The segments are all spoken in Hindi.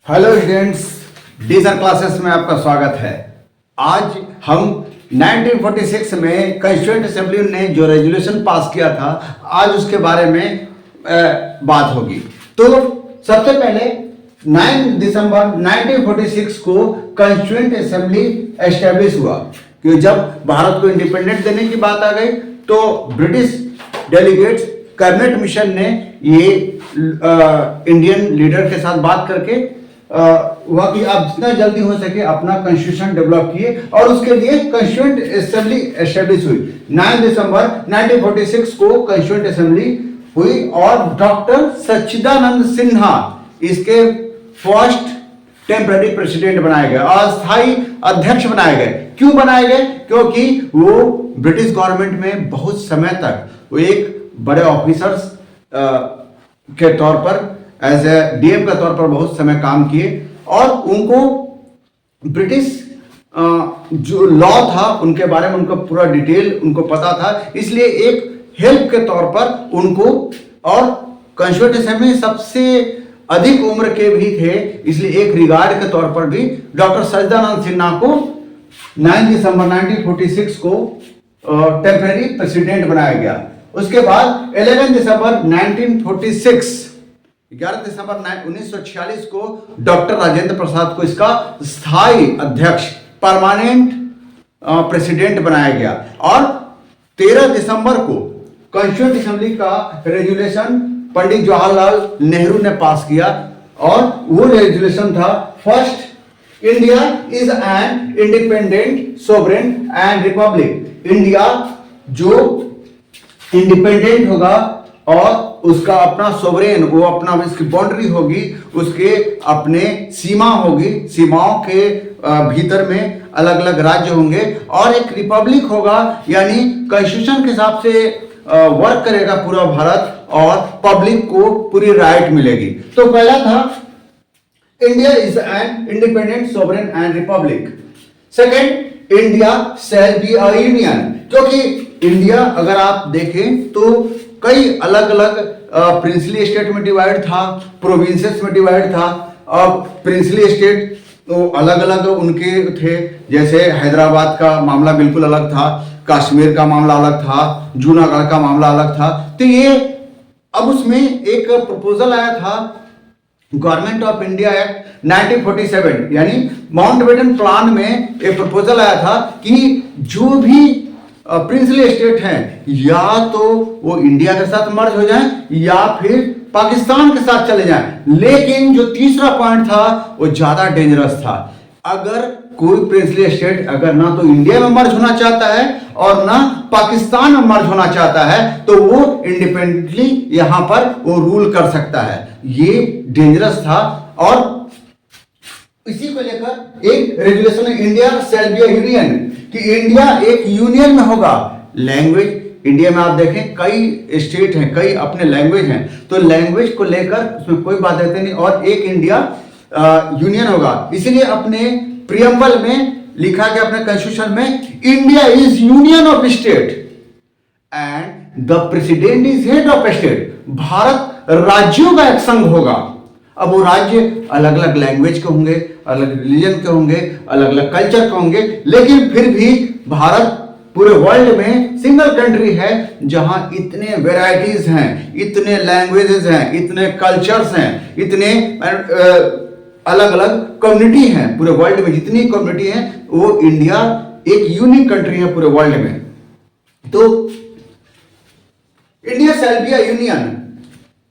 हेलो स्टूडेंट्स, डीजर क्लासेस में आपका स्वागत है। आज हम 1946 में कॉन्स्टिट्यूएंट असेंबली ने जो रेजोल्यूशन पास किया था, आज उसके बारे में बात होगी। तो सबसे पहले 9 दिसंबर 1946 को कॉन्स्टिट्यूएंट असेंबली एस्टेब्लिश हुआ कि जब भारत को इंडिपेंडेंट देने की बात आ गई तो ब्रिटिश डेलीगेट्स कैबिनेट मिशन ने ये इंडियन लीडर के साथ बात करके हुआ कि आप जितना जल्दी हो सके अपना कॉन्स्टिट्यूशन डेवलप किए और उसके लिए कॉन्स्टिट्यूएंट असेंबली एस्टेब्लिश हुई। 9 दिसंबर 1946 को कॉन्स्टिट्यूएंट असेंबली हुई और डॉक्टर सच्चिदानंद सिन्हा इसके फर्स्ट टेम्पररी प्रेसिडेंट बनाए गए, अस्थायी अध्यक्ष बनाए गए। क्यों बनाए गए? क्योंकि वो ब्रिटिश गवर्नमेंट में बहुत समय तक वो एक बड़े ऑफिसर्स के तौर पर एज ए डीएम के तौर पर बहुत समय काम किए और उनको ब्रिटिश जो लॉ था उनके बारे में उनको पूरा डिटेल उनको पता था, इसलिए एक हेल्प के तौर पर उनको, और कॉन्स्टिट्यूएंट असेंबली सबसे अधिक उम्र के भी थे, इसलिए एक रिगार्ड के तौर पर भी डॉक्टर सच्चिदानंद सिन्हा को 9 दिसंबर 1946 को टेम्पररी प्रेसिडेंट बनाया गया। उसके बाद 11 दिसंबर 1946 11 दिसंबर 1946 को डॉक्टर राजेंद्र प्रसाद को इसका स्थायी अध्यक्ष परमानेंट प्रेसिडेंट बनाया गया और 13 दिसंबर को कॉन्स्टिट्यूएंट असेंबली का रेजोल्यूशन पंडित जवाहरलाल नेहरू ने पास किया और वो रेजोल्यूशन था, first India is an independent sovereign and Republic. India जो इंडिपेंडेंट होगा और उसका अपना सोवरेन, वो अपना इसकी बाउंड्री होगी, उसके अपने सीमा होगी, सीमाओं के भीतर में अलग अलग राज्य होंगे और एक रिपब्लिक होगा, यानी कॉन्स्टिट्यूशन के हिसाब से वर्क करेगा पूरा भारत और पब्लिक को पूरी राइट मिलेगी। तो पहला था India is an independent sovereign and Republic. Second, India shall be a union, क्योंकि इंडिया अगर आप देखें तो कई अलग अलग प्रिंसली स्टेट में डिवाइड था, प्रोविंसेस में डिवाइड था। अब प्रिंसली स्टेट तो अलग अलग उनके थे, जैसे हैदराबाद का मामला बिल्कुल अलग था, कश्मीर का मामला अलग था, जूनागढ़ का मामला अलग था। तो ये अब उसमें एक प्रपोजल आया था, गवर्नमेंट ऑफ इंडिया एक्ट 1947 यानी माउंटबेटन प्लान में एक प्रपोजल आया था कि जो भी प्रिंसली स्टेट हैं या तो वो इंडिया के साथ मर्ज हो जाएं या फिर पाकिस्तान के साथ चले जाएं। लेकिन जो तीसरा पॉइंट था वो ज्यादा डेंजरस था। अगर कोई प्रिंसली स्टेट अगर ना तो इंडिया में मर्ज होना चाहता है और ना पाकिस्तान में मर्ज होना चाहता है तो वो इंडिपेंडेंटली यहां पर वो रूल कर सकता है। ये डेंजरस था और इसी को लेकर एक resolution India shall be a union कि इंडिया एक यूनियन में होगा। लैंग्वेज इंडिया में आप देखें कई स्टेट हैं, कई अपने लैंग्वेज हैं, तो लैंग्वेज को लेकर उसमें कोई बात रहती नहीं और एक इंडिया यूनियन होगा। इसीलिए अपने प्रियम्बल में लिखा गया, अपने कॉन्स्टिट्यूशन में, India is union of state and the president is head of state. Bharat राज्यों का एक संघ होगा। अब वो राज्य अलग अलग लैंग्वेज के होंगे, अलग रिलीजन के होंगे, अलग अलग कल्चर के होंगे, लेकिन फिर भी भारत पूरे वर्ल्ड में सिंगल कंट्री है जहां इतने वेराइटीज हैं, इतने लैंग्वेजेस हैं, इतने कल्चर्स हैं, इतने अलग अलग कम्युनिटी हैं। पूरे वर्ल्ड में जितनी कम्युनिटी है वो इंडिया एक यूनिक कंट्री है पूरे वर्ल्ड में। तो India shall be a union,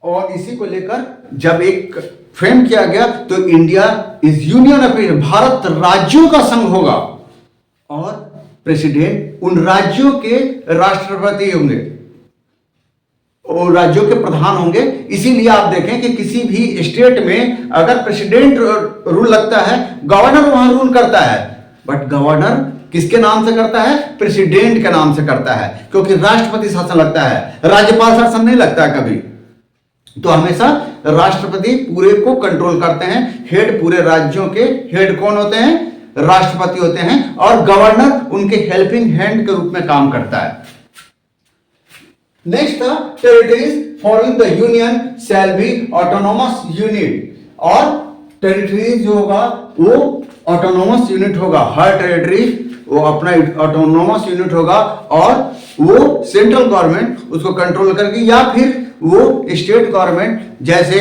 और इसी को लेकर जब एक फ्रेम किया गया तो India is union of, Bharat राज्यों का संघ होगा और प्रेसिडेंट उन राज्यों के राष्ट्रपति होंगे और राज्यों के प्रधान होंगे। इसीलिए आप देखें कि किसी भी स्टेट में अगर प्रेसिडेंट रूल लगता है, गवर्नर वहां रूल करता है, बट गवर्नर किसके नाम से करता है? प्रेसिडेंट के नाम से करता है, क्योंकि राष्ट्रपति शासन लगता है, राज्यपाल शासन नहीं लगता है कभी। तो हमेशा राष्ट्रपति पूरे को कंट्रोल करते हैं। हेड पूरे राज्यों के हेड कौन होते हैं? राष्ट्रपति होते हैं और गवर्नर उनके हेल्पिंग हैंड के रूप में काम करता है। नेक्स्ट था territories following the union shall be autonomous unit, और टेरिटरीज जो होगा वो ऑटोनोमस यूनिट होगा, हर टेरिटरी वो अपना ऑटोनोमस यूनिट होगा और वो सेंट्रल गवर्नमेंट उसको कंट्रोल करके, या फिर वो स्टेट गवर्नमेंट जैसे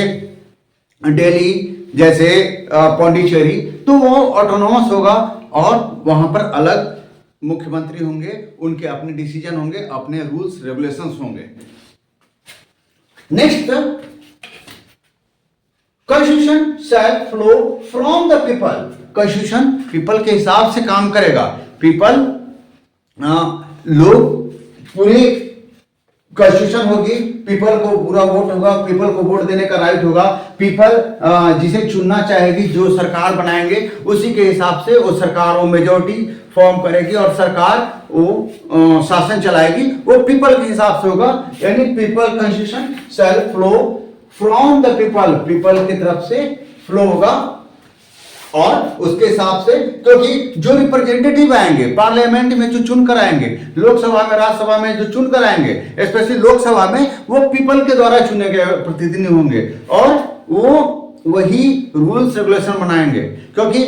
दिल्ली, जैसे पौंडीचेरी, तो वो ऑटोनोमस होगा और वहां पर अलग मुख्यमंत्री होंगे, उनके अपने डिसीजन होंगे, अपने रूल्स रेगुलेशंस होंगे। Next, constitution shall flow from the people. Constitution people के हिसाब से काम करेगा। पीपल, लोग, पूरी कॉन्स्टिट्यूशन होगी, पीपल को पूरा वोट होगा, पीपल को वोट देने का राइट होगा, पीपल जिसे चुनना चाहेगी, जो सरकार बनाएंगे उसी के हिसाब से वो सरकार, वो मेजोरिटी फॉर्म करेगी और सरकार वो शासन चलाएगी, वो पीपल के हिसाब से होगा। यानी people constitution shall flow from the people, people की तरफ से फ्लो होगा और उसके हिसाब से, क्योंकि जो रिप्रेजेंटेटिव आएंगे पार्लियामेंट में, जो चुन कर आएंगे, लोकसभा में, राज्यसभा में जो चुन कर आएंगे, स्पेशली लोकसभा में, वो पीपल के द्वारा चुने गए प्रतिनिधि होंगे और वो वही रूल्स रेगुलेशन बनाएंगे। क्योंकि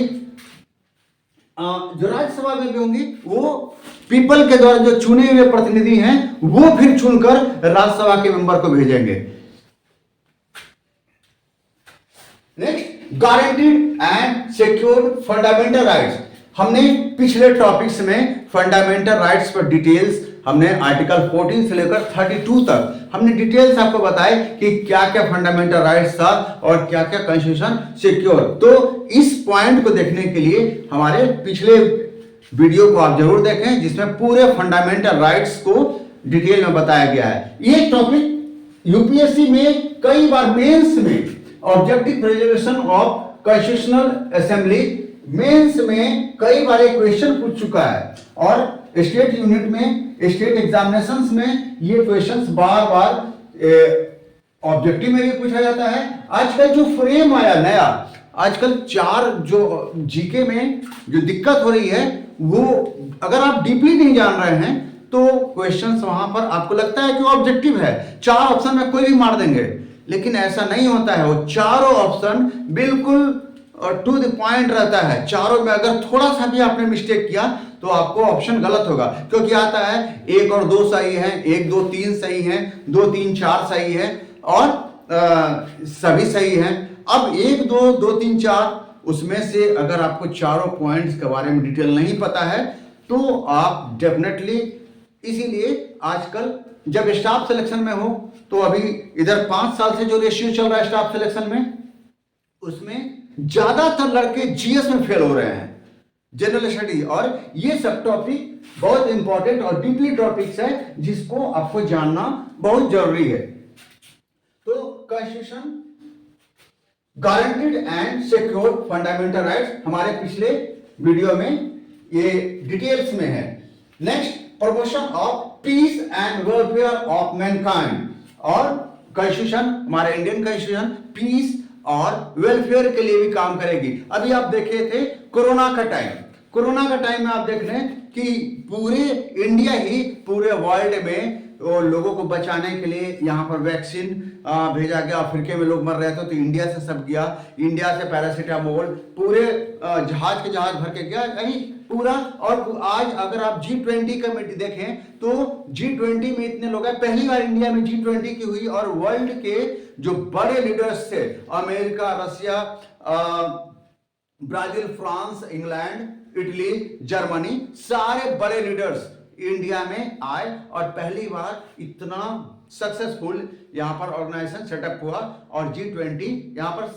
जो राज्यसभा में भी होंगी वो पीपल के द्वारा जो चुने हुए प्रतिनिधि हैं वो फिर चुनकर राज्यसभा के मेंबर को भेजेंगे। Next, guaranteed and secured fundamental rights. हमने पिछले टॉपिक्स में फंडामेंटल राइट्स पर डिटेल्स, हमने आर्टिकल 14 से लेकर 32 तक हमने डिटेल्स आपको बताए कि क्या क्या फंडामेंटल राइट्स था और क्या क्या कॉन्स्टिट्यूशन सिक्योर। तो इस पॉइंट को देखने के लिए हमारे पिछले वीडियो को आप जरूर देखें, जिसमें पूरे फंडामेंटल राइट्स को डिटेल में बताया गया है। ये टॉपिक यूपीएससी में कई बार मेंस में, objective resolution of constitutional assembly, mains में कई बार क्वेश्चन पूछ चुका है और स्टेट यूनिट में, स्टेट एग्जामिनेशंस में ये क्वेश्चंस बार बार ऑब्जेक्टिव में भी पूछा जाता है। आजकल जो फ्रेम आया नया, आजकल 4 जो जीके में जो दिक्कत हो रही है, वो अगर आप डीपली नहीं जान रहे हैं तो क्वेश्चंस वहां पर आपको लगता है कि वो ऑब्जेक्टिव है, 4 ऑप्शन में कोई भी मार देंगे, लेकिन ऐसा नहीं होता है। वो चारों ऑप्शन बिल्कुल टू द पॉइंट रहता है। चारों में अगर थोड़ा सा भी आपने मिस्टेक किया तो आपको ऑप्शन गलत होगा, क्योंकि आता है 1 और 2 सही है, 1 2 3 सही है, 2 3 4 सही है और सभी सही हैं। अब 1 2 2 3 4 उसमें से अगर आपको चारों पॉइंट्स के बारे में डिटेल नहीं पता है तो आप डेफिनेटली, इसीलिए आजकल जब स्टाफ सिलेक्शन में हो तो अभी इधर 5 साल से जो रेशियो चल रहा है स्टाफ सिलेक्शन में, उसमें ज्यादातर लड़के जीएस में फेल हो रहे हैं, जनरल स्टडी, और ये सब टॉपिक बहुत इंपॉर्टेंट और डीपली टॉपिक्स है जिसको आपको जानना बहुत जरूरी है। तो constitution guaranteed and secured fundamental rights हमारे पिछले वीडियो में ये डिटेल्स में है। Next, promotion of peace and welfare of Mankind. और कॉन्स्टिट्यूशन, हमारे इंडियन कॉन्स्टिट्यूशन पीस और वेलफेयर के लिए भी काम करेगी। अभी आप देखे थे कोरोना का टाइम, कोरोना का टाइम में आप देख रहे हैं कि पूरे इंडिया ही पूरे वर्ल्ड में और लोगों को बचाने के लिए यहाँ पर वैक्सीन भेजा गया। अफ्रीका में लोग मर रहे थे तो इंडिया से सब गया, इंडिया से पैरासीटामोल पूरे जहाज के जहाज भर के गया, यानी पूरा। और आज अगर आप G20 कमेटी देखें तो G20 में इतने लोग हैं, पहली बार इंडिया में G20 की हुई और वर्ल्ड के जो बड़े लीडर्स थे, America, Russia, Brazil, France, England, Italy, Germany, सारे बड़े लीडर्स इंडिया में आए और पहली बार इतना सक्सेसफुल यहाँ पर ऑर्गेनाइजेशन सेटअप हुआ और G20 यहाँ पर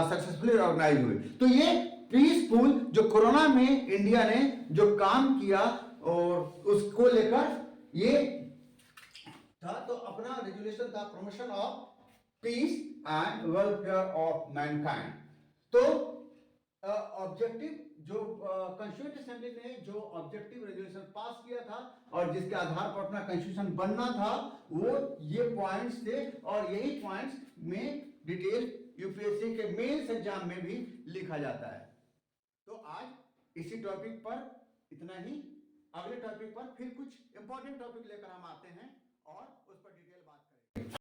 सक्सेसफुली ऑर्गेनाइज हुई। तो ये पीसफुल जो कोरोना में इंडिया ने जो काम किया और उसको लेकर ये था, तो अपना रेजुलेशन था promotion of peace and welfare of Mankind. तो ऑब्जेक्टिव जो कॉन्स्टिट्यूएंट असेंबली ने जो ऑब्जेक्टिव रेजोल्यूशन पास किया था और जिसके आधार पर अपना कॉन्स्टिट्यूशन बनना था, वो ये पॉइंट्स थे और यही पॉइंट्स में डिटेल यूपीएससी के मेंस एग्जाम में भी लिखा जाता है। तो आज इसी टॉपिक पर इतना ही, अगले टॉपिक पर फिर कुछ इंपॉर्टेंट टॉपिक लेकर हम आते हैं और उस पर डिटेल बात करेंगे।